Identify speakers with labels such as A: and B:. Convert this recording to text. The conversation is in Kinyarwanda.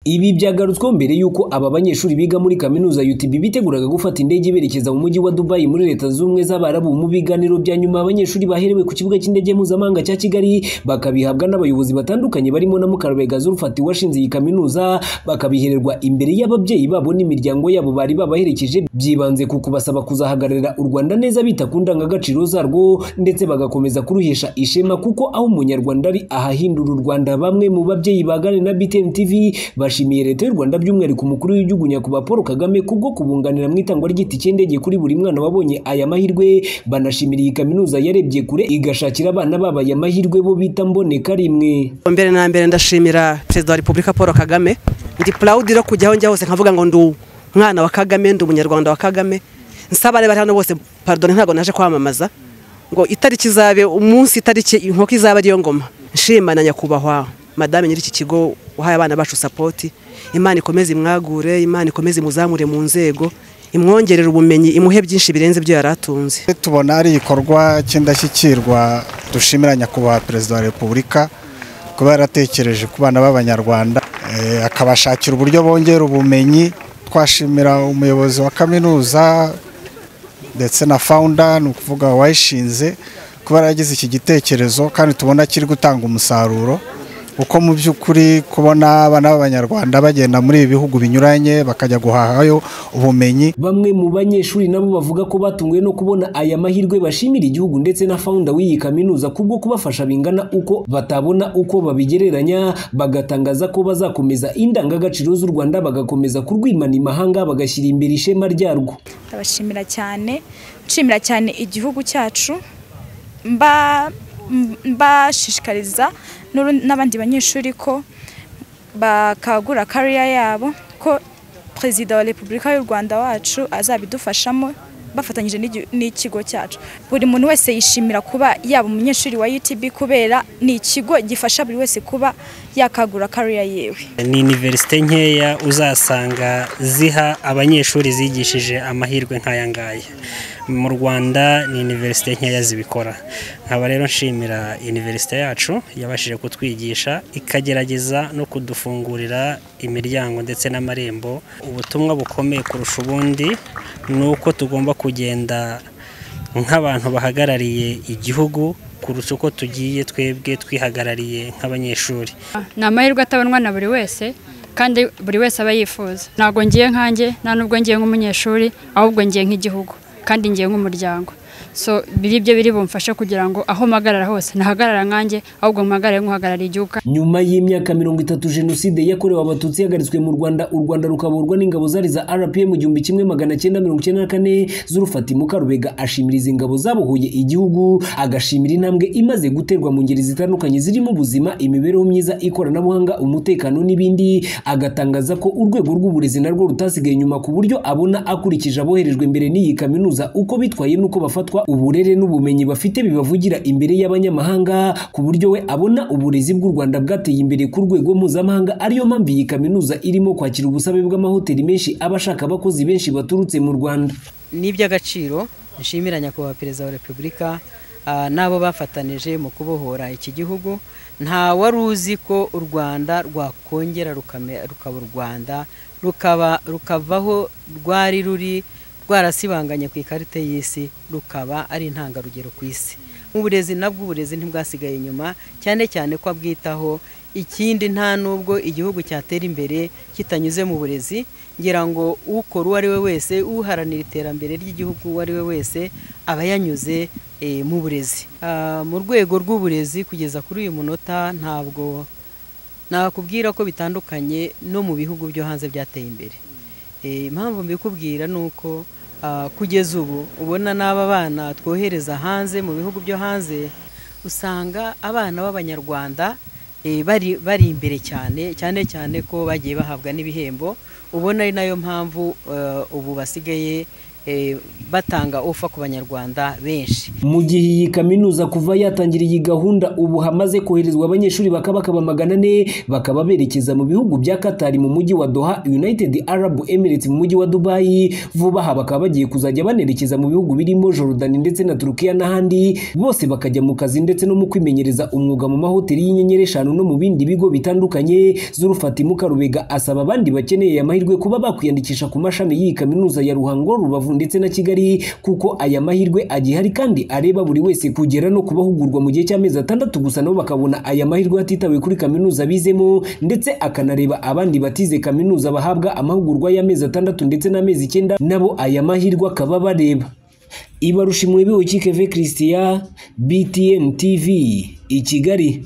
A: Ibi byagarutsweho mbere yuko aba banyeshuri biga muri kaminuza UTB biteguraga gufata indege berekeza mu mujyi wa Dubai muri Leta Zunze z'Abarabu. Mu biganiro bya nyuma abanyeshuri baherewe ku kibuga cy'indege mpuzamahanga cya Kigali bakabihabwa n'abayobozi batandukanye barimo na Mukarubega Zulfati washinze iyi kaminuza, bakabihererwa imbere y'ababyeyi babo n'imiryango yabo bari babaherekeje, byibanze ku kubasaba kuzahagararira u Rwanda neza bita ku ndangagaciro zarwo ndetse bagakomeza kuruhesha ishema, kuko aho umunyarwanda ari ahahindura u Rwanda. Bamwe mu babyeyi bagane na BTN TV bashimiye Leta y'u Rwanda by'umwihariko umukuru w'igihugu nyakubahwa Paul Kagame kubwo kubunganira mu itangwa ry'igiti cy'indege kuri buri mwana wabonye aya mahirwe. Banashimira iyi kaminuza yarebye kure igashakira abana baba aya mahirwe bo bita mboneka rimwe.
B: Mbere na mbere ndashimira Perezida wa Repubulika Paul Kagame, ndi proud ro kujyaho njya hose nkavuga ngo ndu mwana wa Kagame, ndu umunyarwanda wa Kagame. Nsaba bari hano bose pardon, ntago naje kwamamaza ngo itariki zabe umunsi itariki inkoko izaba ariyo ngoma. Nshimana nyakubahwa Madame nyiri iki kigo uhaye abana bacu support. Imana ikomeze imwagure, Imana ikomeze muzamure mu nzego, imwongerera ubumenyi, imuhe byinshi birenze byo yaratunze.
C: Tubona ari ikorwa cy'indashyikirwa dushimira nyakubahwa Perezida wa Repubulika kuba yaratekereje ku bana b'Abanyarwanda, akabashakira uburyo bongera ubumenyi. Twashimira umuyobozi wa kaminuza ndetse na founder, ni ukuvuga wayishinze, kuba yaragize iki gitekerezo kandi tubona kiri gutanga umusaruro, uko mu by'ukuri kubona abana b'Abanyarwanda bagenda muri ibi bihugu binyuranye bakajya guhahayo ubumenyi.
A: Bamwe mu banyeshuri nabo bavuga ko batunguwe no kubona aya mahirwe, bashimira igihugu ndetse na founder w'iyi kaminuza kubwo kubafasha bingana uko batabona uko babigereranya, bagatangaza ko bazakomeza indangagaciro z'u Rwanda bagakomeza kurwimana imahanga bagashyira imbere ishema ryarwo.
D: Ndabashimira cyane, nshimira cyane igihugu cyacu, mbashishikariza n'abandi banyeshuri ko bakagura career yabo, ko Perezida wa Repubulika y'u Rwanda wacu azabidufashamo bafatanyije n'ikigo cyacu. Buri muntu wese yishimira kuba yaba umunyeshuri wa UTB kubera ni ikigo gifasha buri wese kuba yakagura career yewe.
E: Ni universite nkeya uzasanga ziha abanyeshuri zigishije amahirwe nk'aya ngaya mu Rwanda, ni universite nkeya zibikora. Nkaba rero nshimira universite yacu yabashije kutwigisha ikagerageza no kudufungurira imiryango ndetse n'amarembo. Ubutumwa bukomeye kurusha ubundi nuko tugomba kugenda nk'abantu bahagarariye igihugu kurusha uko tugiye twebwe twihagarariye nk'abanyeshuri.
F: Ni amahirwe atabonwa na buri wese kandi buri wese aba yifuza. Ntago ngiye nkanjye, nta nubwo ngiye nk'umunyeshuri, ahubwo ngiye nk'igihugu kandi ngiye nk'umuryango. So biribyo biri bumfasha kugira ngo aho magarara hose nahagarara nkanjye, ahubwo mpagarare nk'uhagarariye igihugu.
A: Nyuma y'imyaka 30 Jenoside yakorewe Abatutsi yagaritswe mu Rwanda, u Rwanda rukaburwa n'ingabo zari za RPM 1994, Zulfati Mukarubega ashimiriza ingabo zabohoye igihugu, agashimira intambwe imaze guterwa mu ngeri zitandukanye zirimo ubuzima, imibereho myiza, ikoranabuhanga, umutekano n'ibindi. Agatangaza ko urwego rw'uburezi narwo rutasigaye nyuma ku buryo abona akurikije aboherejwe imbere n'iyi kaminuza uko bitwaye nuko bafatwa, uburere n'ubumenyi bafite bibavugira imbere y'abanyamahanga, ku buryo we abona uburezi bw'u Rwanda bwateye imbere ku rwego mpuzamahanga. Ariyo mpamvu iyi kaminuza irimo kwakira ubusabe bw'amahoteli menshi abashaka abakozi benshi baturutse mu Rwanda.
B: Ni iby'agaciro nshimira nyakubahwa Perezida wa Repubulika nabo bafatanije mu kubohora iki gihugu. Nta wari uzi ko u Rwanda rwakongera rukaba u Rwanda rukavaho rwari ruri rwarasibanganye ku ikarita y'isi, rukaba ari intangarugero ku isi. Mu burezi nabwo uburezi ntibwasigaye inyuma, cyane cyane ko abwitaho. Ikindi nta nubwo igihugu cyatera imbere kitanyuze mu burezi. Ngira ngo ukora uwo ari we wese, uharanira iterambere ry'igihugu uwo ari we wese aba yanyuze mu burezi. Mu rwego rw'uburezi kugeza kuri uyu munota ntabwo nakubwira ko bitandukanye no mu bihugu byo hanze byateye imbere. Impamvu mbikubwira nuko kugeza ubu ubona n'aba bana twohereza hanze mu bihugu byo hanze, usanga abana b'Abanyarwanda bari imbere cyane ko bagiye bahabwa n'ibihembo. Ubona ari nayo mpamvu ubu basigaye batanga ofa ku banyarwanda benshi.
A: Mu gihe iyi kaminuza kuva yatangira iyi gahunda ubu hamaze koherezwa abanyeshuri bakaba 400 bakaba berekeza mu bihugu bya Qatar mu mujyi wa Doha, United Arab Emirates mu mujyi wa Dubai, vuba aha bakaba bagiye kuzajya banerekeza mu bihugu birimo Jordan ndetse na Turkiya n'ahandi, bose bakajya mu kazi ndetse no mu kwimenyereza umwuga mu mahoteli y'inyenyeri 5 no mu bindi bigo bitandukanye. Zurufatimuka Rubega asaba abandi bakeneye amahirwe kuba bakwiyandikisha ku mashami y'iyi kaminuza ya Ruhango, Rubavu ndetse na Kigali, kuko aya mahirwe agihari kandi areba buri wese kugera no kubahugurwa mu gihe cy'amezi 6 gusa nabo bakabona aya mahirwe hatitawe kuri kaminuza bizemo, ndetse akanareba abandi batize kaminuza bahabwa amahugurwa y'amezi 6 ndetse n'amezi 9 nabo aya mahirwe akaba bareba. Ibarushimwe Bihoyiki Keve Christian, BTN TV, i Kigali.